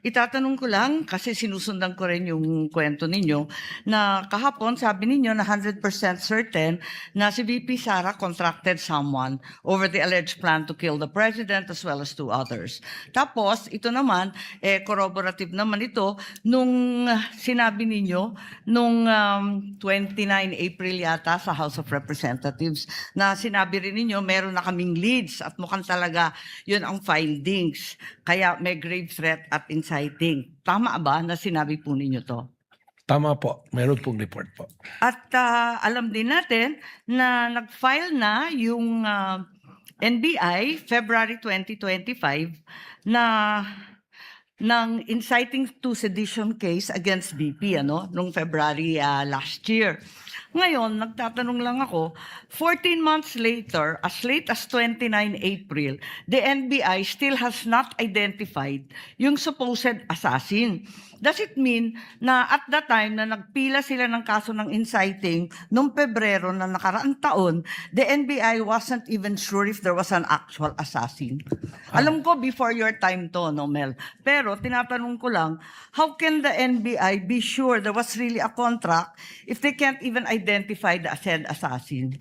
Itatanong ko lang kasi sinusundan ko rin yung kwento ninyo na kahapon sabi ninyo na 100% certain na si VP Sara contracted someone over the alleged plan to kill the president as well as two others. Tapos ito naman, corroborative naman ito nung sinabi ninyo nung 29 April yata sa House of Representatives na sinabi rin ninyo meron na kaming leads at mukhang talaga yun ang findings. Kaya may grave threat at inciting. Tama ba na sinabi po ninyo to? Tama po, meron pong report po. At alam din natin na nag-file na yung NBI February 2025 na ng inciting to sedition case against BP nung February last year. Ngayon, nagtatanong lang ako, 14 months later, as late as 29 April, the NBI still has not identified yung supposed assassin. Does it mean na at that time na nagpila sila ng kaso ng inciting noong Pebrero na nakaraang taon, the NBI wasn't even sure if there was an actual assassin? Alam ko before your time to, no, Mel? Pero tinatanong ko lang, how can the NBI be sure there was really a contract if they can't even identify the said assassin?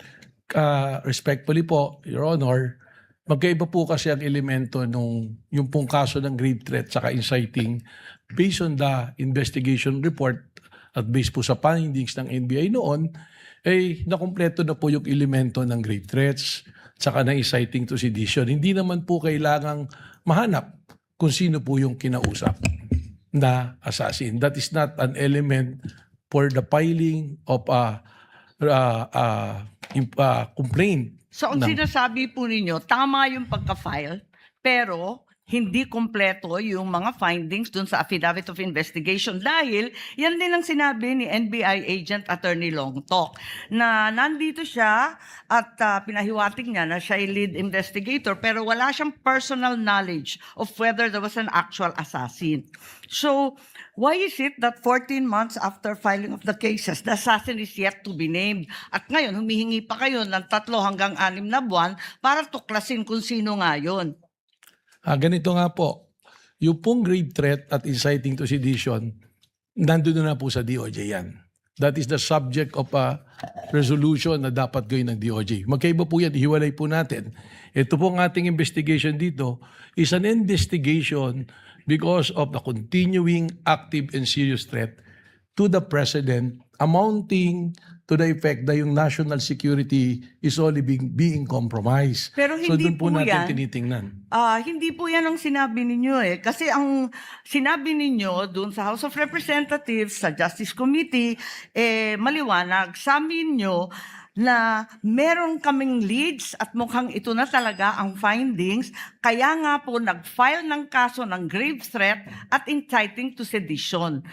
Respectfully po, Your Honor, magkaiba po kasi ang elemento nung yung pong kaso ng grave threat saka inciting based on the investigation report at based po sa findings ng NBI noon, nakumpleto na po yung elemento ng grave threats saka ng inciting to sedition. Hindi naman po kailangang mahanap kung sino po yung kinausap na assassin. That is not an element for the filing of a complaint. So ang sinasabi po ninyo, tama yung pagka-file, pero hindi kompleto yung mga findings dun sa affidavit of investigation dahil yan din ang sinabi ni NBI agent Attorney Longtok na nandito siya at pinahiwatig niya na siya ay lead investigator pero wala siyang personal knowledge of whether there was an actual assassin. So, why is it that 14 months after filing of the cases, the assassin is yet to be named? At ngayon, humihingi pa kayo ng 3 hanggang 6 na buwan para tuklasin kung sino nga yun. Ganito nga po, yung pong grave threat at inciting to sedition, nandun na po sa DOJ yan. That is the subject of a resolution na dapat gawin ng DOJ. Magkaiba po yan, hiwalay po natin. Ito pong ating investigation dito is an investigation because of the continuing active and serious threat to the President amounting to the effect na yung national security is only being compromised. Pero So hindi doon po po natin yan. tinitingnan. Hindi po yan ang sinabi ninyo Kasi ang sinabi ninyo doon sa House of Representatives, sa Justice Committee, maliwanag sa amin nyo na meron kaming leads at mukhang ito na talaga ang findings. Kaya nga po nag-file ng kaso ng grave threat at inciting to sedition.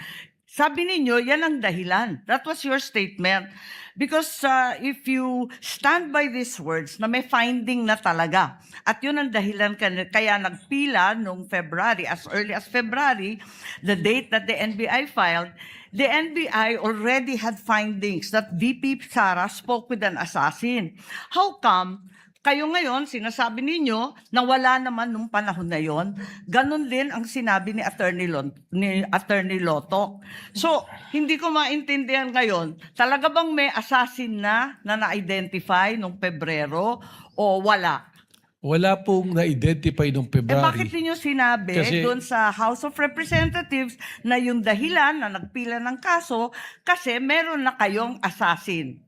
Sabi ninyo, yan ang dahilan. That was your statement. Because if you stand by these words na may finding na talaga, at yun ang dahilan kaya nagpila noong February, as early as February, the date that the NBI filed, the NBI already had findings that VP Sara spoke with an assassin. How come kayo ngayon, sinasabi ninyo na wala naman nung panahon na yon? Ganon din ang sinabi ni Attorney Lotok. So, hindi ko maintindihan ngayon, talaga bang may assassin na na-identify nung Pebrero o wala? Wala pong na-identify nung February. Bakit ninyo sinabi doon sa House of Representatives na yung dahilan na nagpila ng kaso kasi meron na kayong assassin?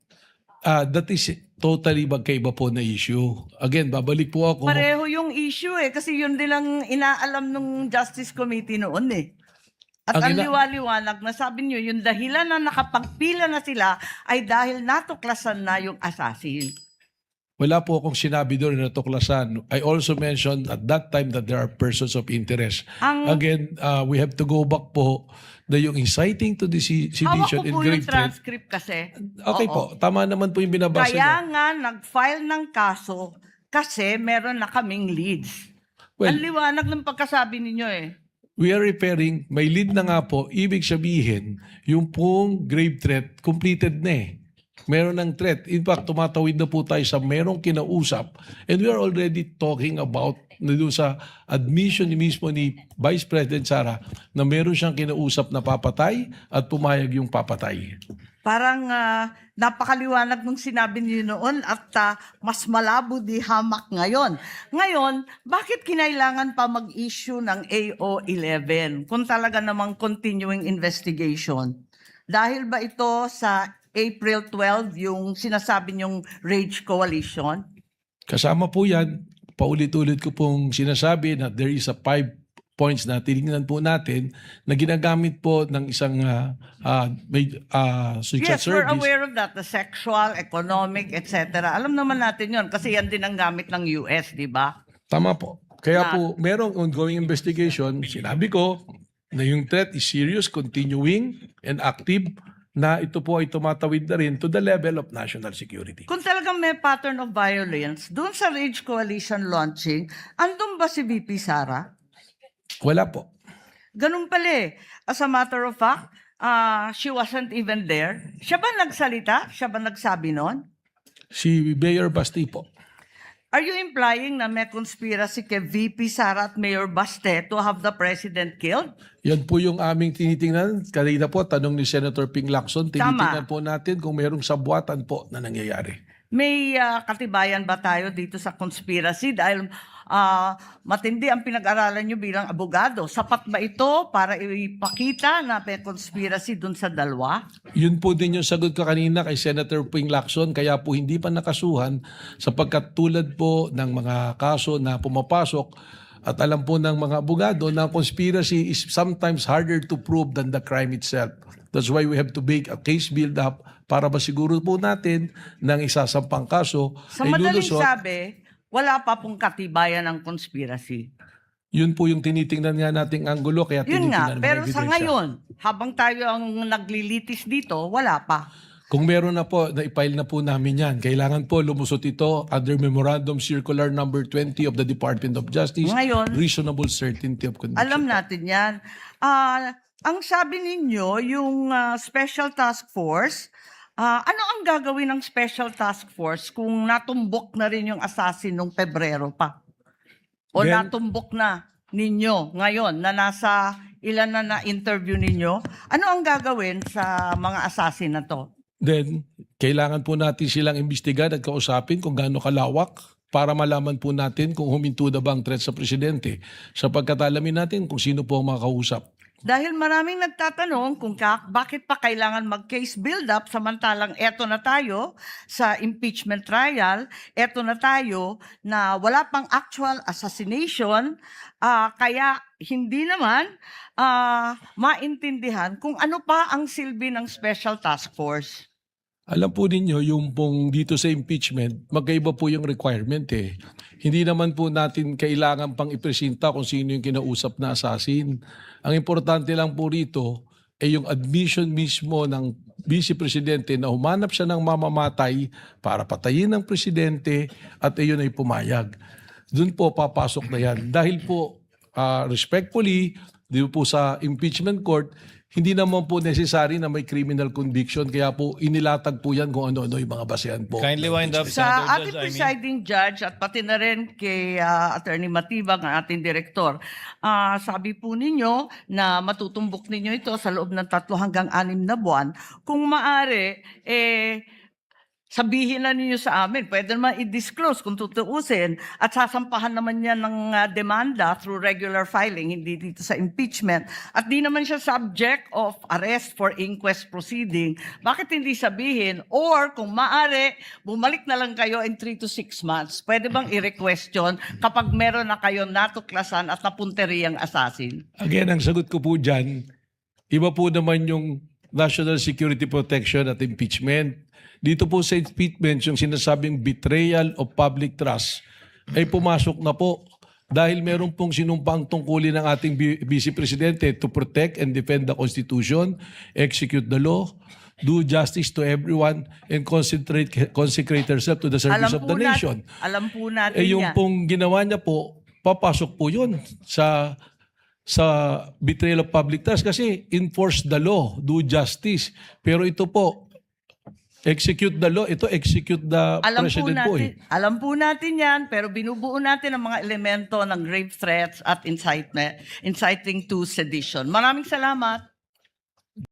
That is totally magkaiba po na issue. Again, babalik po ako. Pareho yung issue kasi yun din ang inaalam ng Justice Committee noon At ang liwaliwanag na sabi niyo, yung dahilan na nakapagpila na sila ay dahil natuklasan na yung assassin. Wala po akong sinabi doon na natuklasan. I also mentioned at that time that there are persons of interest. Again, we have to go back po na yung inciting to the sedition Hawak ko and po grave yung threat. transcript kasi. Okay po, tama naman po yung binabasa Kaya niyo. nga nag-file ng kaso kasi meron na kaming leads. Well, ang liwanag ng pagkasabi ninyo we are referring, may lead na nga po, ibig sabihin, yung pong grave threat completed na Meron ng threat. In fact, tumatawid na po tayo sa merong kinausap. And we are already talking about na doon sa admission ni mismo ni Vice President Sara na meron siyang kinausap na papatay at pumayag yung papatay. Parang napakaliwanag nung sinabi niyo noon at mas malabo di hamak ngayon. Ngayon, bakit kinailangan pa mag-issue ng AO11 kung talaga namang continuing investigation? Dahil ba ito sa April 12 yung sinasabi niyong Rage Coalition? Kasama po yan, paulit-ulit ko pong sinasabi na there is a 5 points na tinignan po natin na ginagamit po ng isang social Yes, we're service. aware of that. The sexual, economic, etc. Alam naman natin yon kasi yan din ang gamit ng US, di ba? Tama po. Kaya po, merong ongoing investigation. Sinabi ko na yung threat is serious, continuing, and active, na ito po ay tumatawid na rin to the level of national security. Kung talagang may pattern of violence, doon sa Rage Coalition launching, andun ba si VP Sara? Wala po. Ganun pala eh. As a matter of fact, she wasn't even there. Siya ba nagsalita? Siya ba nagsabi nun? Si Mayor Basti po. Are you implying na may conspiracy kay VP Sara at Mayor Baste to have the president killed? Yan po yung aming tinitingnan. Kanina po, tanong ni Senator Ping Lacson, tinitingnan po natin kung mayroong sabwatan po na nangyayari. May katibayan ba tayo dito sa conspiracy? Dahil matindi ang pinag-aralan nyo bilang abogado. Sapat ba ito para ipakita na may conspiracy dun sa dalawa? Yun po din yung sagot ko kanina kay Senator Ping Lacson, kaya po hindi pa nakasuhan sapagkat tulad po ng mga kaso na pumapasok at alam po ng mga abogado na conspiracy is sometimes harder to prove than the crime itself. That's why we have to make a case build-up para masiguro po natin ng isasampang kaso Sa ay madaling lulusot. sabi, wala pa pong katibayan ng conspiracy. Yun po yung tinitingnan nga nating anggulo kaya Yun nga, tinitingnan ng pero sa ebidensya. ngayon, habang tayo ang naglilitis dito, wala pa. Kung meron na po, na-file na po namin yan. Kailangan po lumusot ito under Memorandum Circular number 20 of the Department of Justice. Ngayon, Reasonable certainty of conviction. alam natin yan. Ang sabi ninyo, yung Special Task Force, ano ang gagawin ng Special Task Force kung natumbok na rin yung assassin nung Pebrero pa? O Then- natumbok na ninyo ngayon na nasa ilan na na-interview ninyo? Ano ang gagawin sa mga assassin na to? Then, kailangan po natin silang imbestigan at kausapin kung gaano kalawak para malaman po natin kung huminto na ba ang threat sa presidente sapagkat alamin natin kung sino po ang mga kausap. Dahil maraming nagtatanong kung bakit pa kailangan mag-case build-up samantalang eto na tayo sa impeachment trial, eto na tayo na wala pang actual assassination, kaya hindi naman maintindihan kung ano pa ang silbi ng Special Task Force. Alam po ninyo, yung pong dito sa impeachment, magkaiba po yung requirement eh. Hindi naman po natin kailangan pang ipresenta kung sino yung kinausap na assassin. Ang importante lang po rito ay yung admission mismo ng Vice Presidente na humanap siya ng mamamatay para patayin ng Presidente at iyon ay pumayag. Doon po papasok na yan. Dahil po respectfully, di po sa impeachment court, hindi naman po necessary na may criminal conviction. Kaya po inilatag po yan kung ano-ano yung mga basehan po. Kindly wind up, Sa Senator ating Judge. presiding judge at pati na rin kay Attorney Matibag, ang ating direktor, sabi po ninyo na matutumbok ninyo ito sa loob ng 3 hanggang 6 na buwan. Kung maaari, sabihin na ninyo sa amin, pwede naman i-disclose kung tutuusin at sasampahan naman yan ng demanda through regular filing, hindi dito sa impeachment. At di naman siya subject of arrest for inquest proceeding. Bakit hindi sabihin? Or kung maaari, bumalik na lang kayo in 3 to 6 months. Pwede bang i-request yun kapag meron na kayo natuklasan at napunteriyang assassin? Again, ang sagot ko po dyan, iba po naman yung national security protection at impeachment. Dito po sa impeachment, yung sinasabing betrayal of public trust ay pumasok na po dahil meron pong sinumpang tungkulin ng ating Vice Presidente to protect and defend the Constitution, execute the law, do justice to everyone, and consecrate herself to the service of the nation. Alam po natin Yung yan. pong ginawa niya po, papasok po yun sa betrayal of public trust kasi enforce the law, do justice. Pero ito po, Execute the law. Ito, execute the president po eh. Alam po natin yan, pero binubuo natin ang mga elemento ng grave threats at inciting to sedition. Maraming salamat.